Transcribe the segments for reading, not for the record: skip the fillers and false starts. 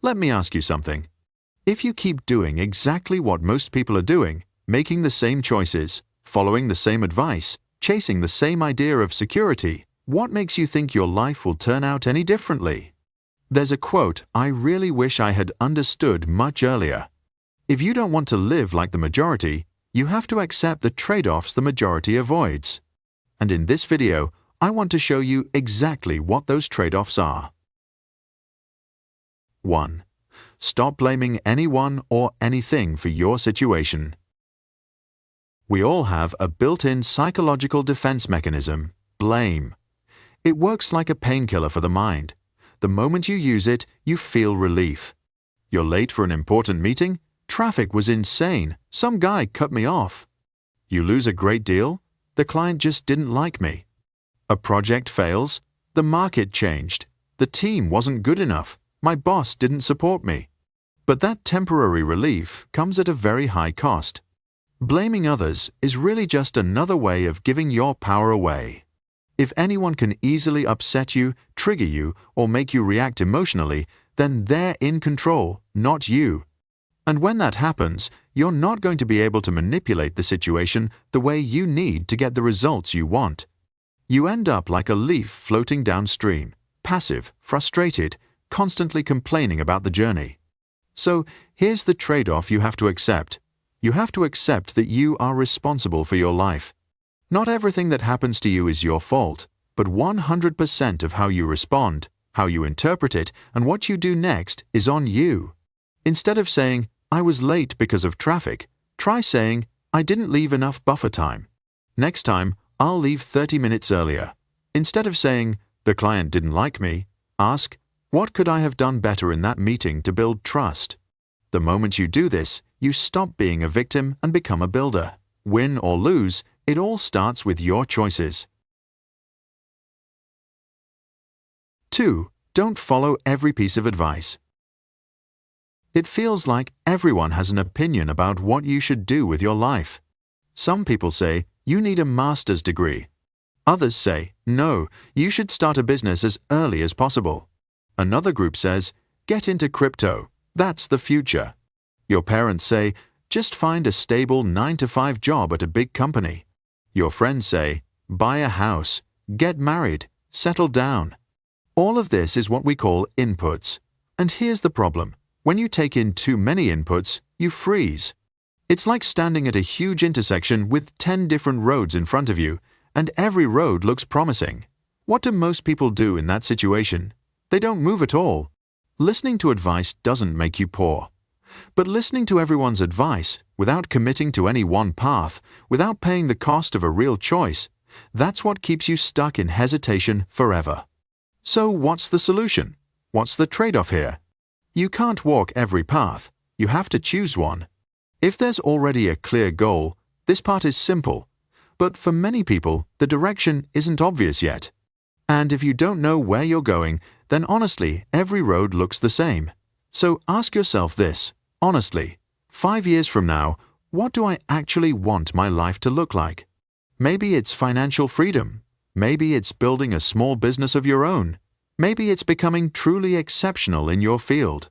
Let me ask you something. If you keep doing exactly what most people are doing, making the same choices, following the same advice, chasing the same idea of security, what makes you think your life will turn out any differently? There's a quote I really wish I had understood much earlier. If you don't want to live like the majority, you have to accept the trade-offs the majority avoids. And in this video, I want to show you exactly what those trade-offs are. 1. Stop blaming anyone or anything for your situation. We all have a built-in psychological defense mechanism, blame. It works like a painkiller for the mind. The moment you use it, you feel relief. You're late for an important meeting? Traffic was insane. Some guy cut me off. You lose a great deal? The client just didn't like me. A project fails? The market changed. The team wasn't good enough. My boss didn't support me. But that temporary relief comes at a very high cost. Blaming others is really just another way of giving your power away. If anyone can easily upset you, trigger you, or make you react emotionally, then they're in control, not you. And when that happens, you're not going to be able to manipulate the situation the way you need to get the results you want. You end up like a leaf floating downstream, passive, frustrated, constantly complaining about the journey. So here's the trade-off you have to accept. You have to accept that you are responsible for your life. Not everything that happens to you is your fault, but 100% of how you respond, how you interpret it, and what you do next is on you. Instead of saying, I was late because of traffic, try saying, I didn't leave enough buffer time. Next time, I'll leave 30 minutes earlier. Instead of saying, the client didn't like me, ask, what could I have done better in that meeting to build trust? The moment you do this, you stop being a victim and become a builder. Win or lose, it all starts with your choices. 2. Don't follow every piece of advice. It feels like everyone has an opinion about what you should do with your life. Some people say, you need a master's degree. Others say, no, you should start a business as early as possible. Another group says, get into crypto. That's the future. Your parents say, just find a stable 9-to-5 job at a big company. Your friends say, buy a house, get married, settle down. All of this is what we call inputs. And here's the problem. When you take in too many inputs, you freeze. It's like standing at a huge intersection with 10 different roads in front of you, and every road looks promising. What do most people do in that situation? They don't move at all. Listening to advice doesn't make you poor. But listening to everyone's advice, without committing to any one path, without paying the cost of a real choice, that's what keeps you stuck in hesitation forever. So what's the solution? What's the trade-off here? You can't walk every path. You have to choose one. If there's already a clear goal, this part is simple. But for many people, the direction isn't obvious yet. And if you don't know where you're going, then honestly, every road looks the same. So ask yourself this, honestly, 5 years from now, what do I actually want my life to look like? Maybe it's financial freedom. Maybe it's building a small business of your own. Maybe it's becoming truly exceptional in your field.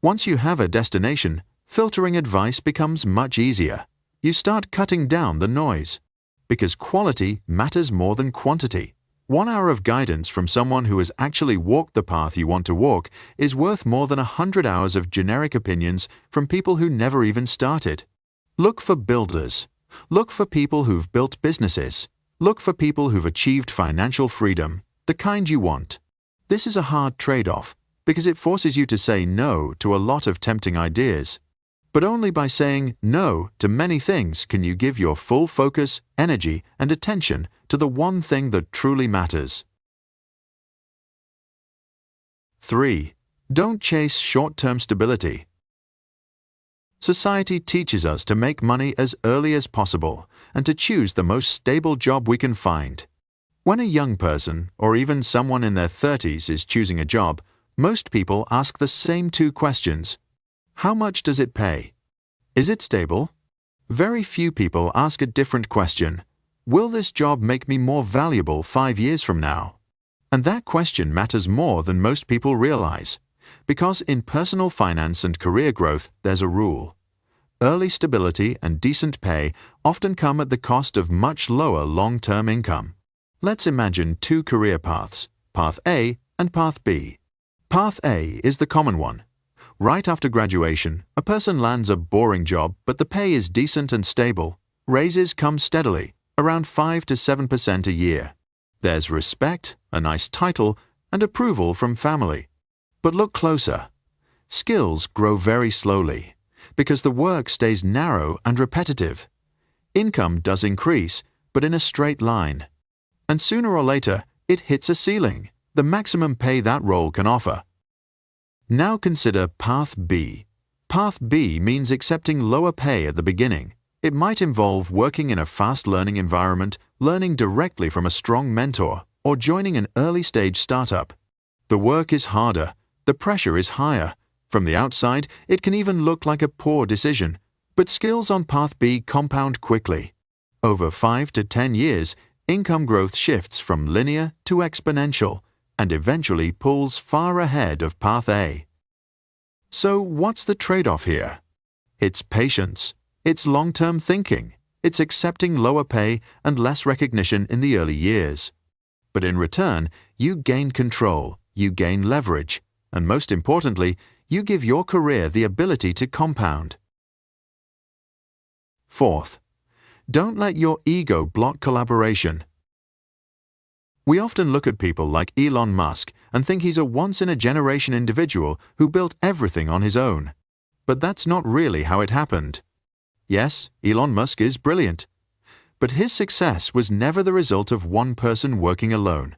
Once you have a destination, filtering advice becomes much easier. You start cutting down the noise. Because quality matters more than quantity. 1 hour of guidance from someone who has actually walked the path you want to walk is worth more than 100 hours of generic opinions from people who never even started. Look for builders. Look for people who've built businesses. Look for people who've achieved financial freedom, the kind you want. This is a hard trade-off because it forces you to say no to a lot of tempting ideas. But only by saying no to many things can you give your full focus, energy, and attention to the one thing that truly matters. 3. Don't chase short-term stability. Society teaches us to make money as early as possible and to choose the most stable job we can find. When a young person, or even someone in their 30s, is choosing a job, most people ask the same 2 questions. How much does it pay? Is it stable? Very few people ask a different question. Will this job make me more valuable 5 years from now? And that question matters more than most people realize, because in personal finance and career growth there's a rule. Early stability and decent pay often come at the cost of much lower long-term income. Let's imagine two career paths, Path A and Path B. Path A is the common one. Right after graduation, a person lands a boring job, but the pay is decent and stable. Raises come steadily, around 5 to 7% a year. There's respect, a nice title, and approval from family. But look closer. Skills grow very slowly, because the work stays narrow and repetitive. Income does increase, but in a straight line. And sooner or later, it hits a ceiling, the maximum pay that role can offer. Now consider Path B. Path B means accepting lower pay at the beginning. It might involve working in a fast-learning environment, learning directly from a strong mentor, or joining an early-stage startup. The work is harder, the pressure is higher. From the outside, it can even look like a poor decision, but skills on Path B compound quickly. Over 5 to 10 years, income growth shifts from linear to exponential, and eventually pulls far ahead of Path A. So what's the trade-off here? It's patience. It's long-term thinking. It's accepting lower pay and less recognition in the early years. But in return, you gain control, you gain leverage, and most importantly, you give your career the ability to compound. Fourth, don't let your ego block collaboration. We often look at people like Elon Musk and think he's a once-in-a-generation individual who built everything on his own. But that's not really how it happened. Yes, Elon Musk is brilliant. But his success was never the result of one person working alone.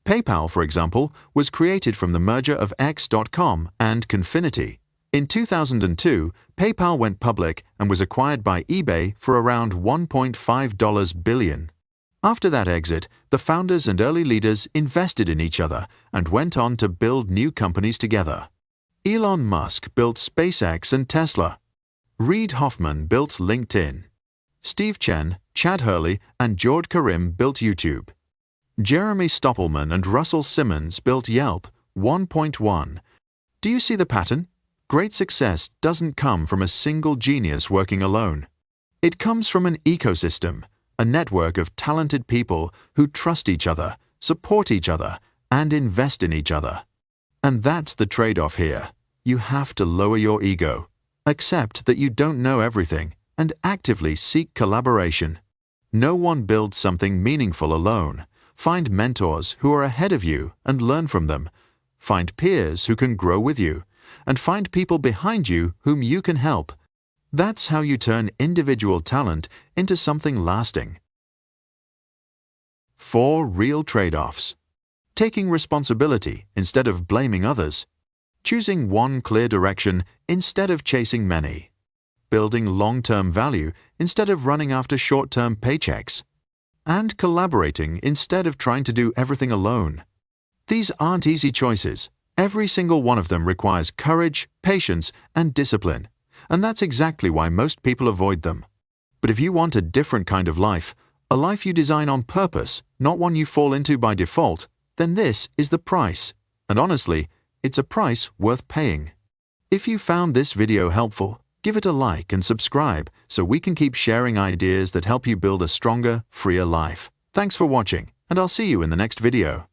PayPal, for example, was created from the merger of X.com and Confinity. In 2002, PayPal went public and was acquired by eBay for around $1.5 billion. After that exit, the founders and early leaders invested in each other and went on to build new companies together. Elon Musk built SpaceX and Tesla. Reid Hoffman built LinkedIn. Steve Chen, Chad Hurley, and Jord Karim built YouTube. Jeremy Stoppelman and Russell Simmons built Yelp 1.1. Do you see the pattern? Great success doesn't come from a single genius working alone. It comes from an ecosystem, a network of talented people who trust each other, support each other, and invest in each other. And that's the trade-off here. You have to lower your ego. Accept that you don't know everything, and actively seek collaboration. No one builds something meaningful alone. Find mentors who are ahead of you and learn from them. Find peers who can grow with you, and find people behind you whom you can help. That's how you turn individual talent into something lasting. 4 real trade-offs. Taking responsibility instead of blaming others. Choosing one clear direction instead of chasing many. Building long-term value instead of running after short-term paychecks. And collaborating instead of trying to do everything alone. These aren't easy choices. Every single one of them requires courage, patience, and discipline. And that's exactly why most people avoid them. But if you want a different kind of life, a life you design on purpose, not one you fall into by default, then this is the price. And honestly, it's a price worth paying. If you found this video helpful, give it a like and subscribe so we can keep sharing ideas that help you build a stronger, freer life. Thanks for watching, and I'll see you in the next video.